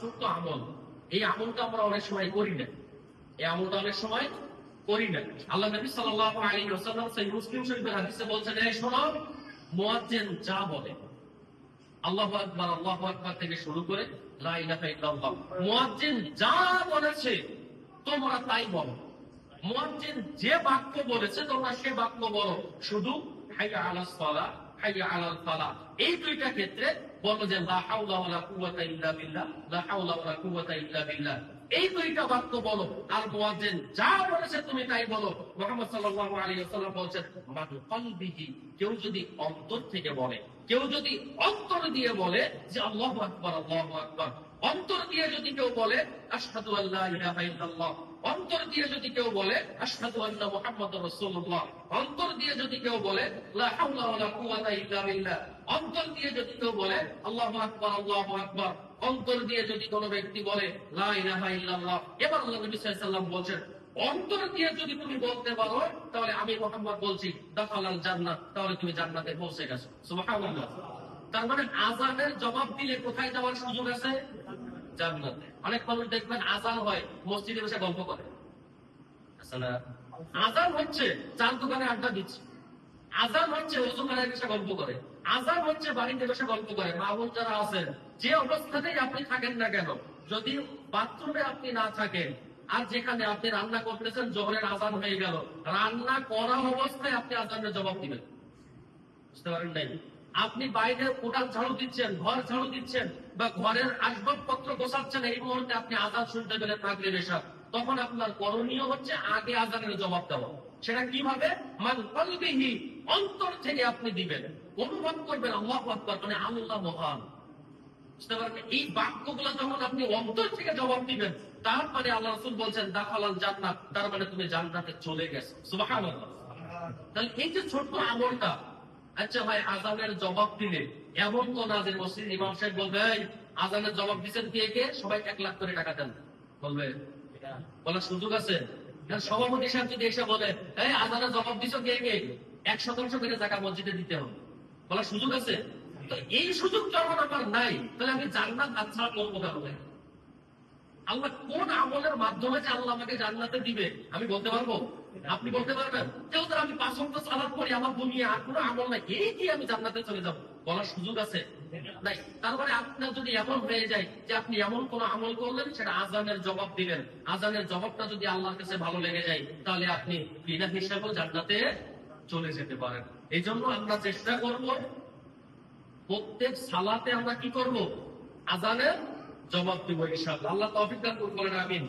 ছোট্ট আমল, এই আমলটা আমরা অনেক সময় করি না। এই আমলটা অনেক সময় করি না। আল্লাহ নবী সাল্লাল্লাহু আলাইহি ওয়াসাল্লাম সহিহ মুসলিম শরীফের হাদিসে বলছেন, এই শোনো, মুয়াজ্জিন যা বলে, আল্লাহু আকবার আল্লাহু আকবার থেকে শুরু করে লা ইলাহা ইল্লাল্লাহ, মুয়াজ্জিন যা বলেছে তোমরা তাই বলো। মুয়াজ্জিন যে বাক্য বলেছে তোমরা সে বাক্য বলো। শুধু হাইয়া আলাস সালাহ, হাইয়া আলাল ফালাহ, এই দুইটা ক্ষেত্রে বলো যে লা হাওলা ওয়ালা কুওয়াতা ইল্লা বিল্লাহ, লা হাওলা ওয়ালা কুওয়াতা ইল্লা বিল্লাহ, এই দুইটা বাক্য বলো। আর মুয়াজ্জিন যা বলেছে তুমি তাই বলো। মুহাম্মদ সাল্লাল্লাহু আলাইহি ওয়াসাল্লাম বলেছেন, মাদু কলবিহি, কেউ যদি অন্তর থেকে বলে, কেউ যদি অন্তর দিয়ে বলে যে আল্লাহু আকবার আল্লাহু আকবার, অন্তর দিয়ে যদি কেউ বলে আশহাদু আল্লা ইলাহা ইল্লাল্লাহ, অন্তর দিয়ে যদি কেউ বলে আশহাদু আন্না মুহাম্মাদুর রাসূলুল্লাহ, অন্তর দিয়ে যদি কেউ বলে লা হাওলা ওয়ালা কুওয়াতা ইল্লা বিল্লাহ, অন্তর দিয়ে যদি কেউ বলে আল্লাহু আকবার আল্লাহু আকবার, অন্তর দিয়ে যদি কোনো ব্যক্তি বলে লা ইলাহা ইল্লাল্লাহ। এবার আল্লাহ নবী সাল্লাল্লাহু আলাইহি ওয়াসাল্লাম বলেন, অন্তর দিয়ে যদি তুমি বলতে পারো তাহলে আমি মুহাম্মদ বলছি দাখালাল জান্নাত, তাহলে তুমি জান্নাতে পৌঁছে গেছো। সুবহানাল্লাহ। তার মানে আযানের জবাব দিলে কোথায় যাওয়ার সুযোগ আছে? জান্নাতে। অনেক মানুষ দেখবেন আযান হয় মসজিদে বসে গল্প করে, আসলে আযান হচ্ছে চার দোকানে আড্ডা দিচ্ছে, আযান হচ্ছে ওযুখানায় বসে গল্প করে, আযান হচ্ছে বাড়িতে বসে গল্প করে। মা বোন যারা আছেন, যে অবস্থাতেই আপনি থাকেন না কেন, যদি বাথরুমে আপনি না থাকেন আর যেখানে আপনি রান্না করতেছেন, জোহরের আযান হয়ে গেল, রান্না করা অবস্থায় আপনি আযানের জবাব দিবেন। বুঝতে পারেন নাই? আপনি বাইরে উঠান ঝাড়ু দিচ্ছেন, ঘর ঝাড়ু দিচ্ছেন, বা ঘরের আসবাবপত্র গোছাচ্ছেন, এই মুহূর্তে আপনি আযান শুনতে পেলেন মাগরিবের এশা, তখন আপনার করণীয় হচ্ছে আগে আযানের জবাব দেওয়া। সেটা কিভাবে? মান কলবিহি, অন্তর থেকে আপনি দিবেন, অনুভব করবেন আল্লাহু আকবার, মানে আল্লাহ মহান। বুঝতে পারবেন? এই বাক্যগুলো যখন আপনি অন্তর থেকে জবাব দিবেন, তার মানে আল্লাহ রাসূল বলছেন দাখালাল জান্নাত, তার মানে তুমি জান্নাতে চলে গেছো। সুবহানাল্লাহ। তাহলে এই যে ছোট্ট আমলটা, আচ্ছা ভাই আযানের জবাব দিলে এমন তো না যে মসজিদ ইমাম সাহেব বলবে এই আযানের জবাব দিচ্ছেন কে কে, সবাই 1 লাখ করে টাকা দেন, বলবে? বলার সুযোগ আছে? সভাপতি সাহেব যদি এসে বলে এই আযানের জবাব দিছো কে কে, 1% করে টাকা মসজিদে দিতে হবে, বলার সুযোগ আছে? তো এই সুযোগ যখন আমার নাই, তাহলে আমি জান্নাত আচ্ছা করবো কেন? আল্লাহ কোন আমলের মাধ্যমে যে আল্লাহ আমাকে জান্নাতে দিবে আমি বলতে পারবো? আপনি বলতে পারবেন? কেউ ধর আমি 5 ওয়াক্ত সালাত পড়ি, আমার দুনিয়া আর কোনো আমল নাই, এই কি আমি জান্নাতে চলে যাবো, বলার সুযোগ আছে? নাই। তারপরে আপনার যদি এমন হয়ে যায় যে আপনি এমন কোন আমল করলেন, সেটা আযানের জবাব দিলেন, আযানের জবাবটা যদি আল্লাহর কাছে ভালো লেগে যায়, তাহলে আপনি বিনা হিসাবেও জান্নাতে চলে যেতে পারেন। এই জন্য আমরা চেষ্টা করব প্রত্যেক সালাতে আমরা কি করব? আযানের জবাব দিব ইনশাআল্লাহ। আল্লাহ তৌফিক দান করুন, আমিন।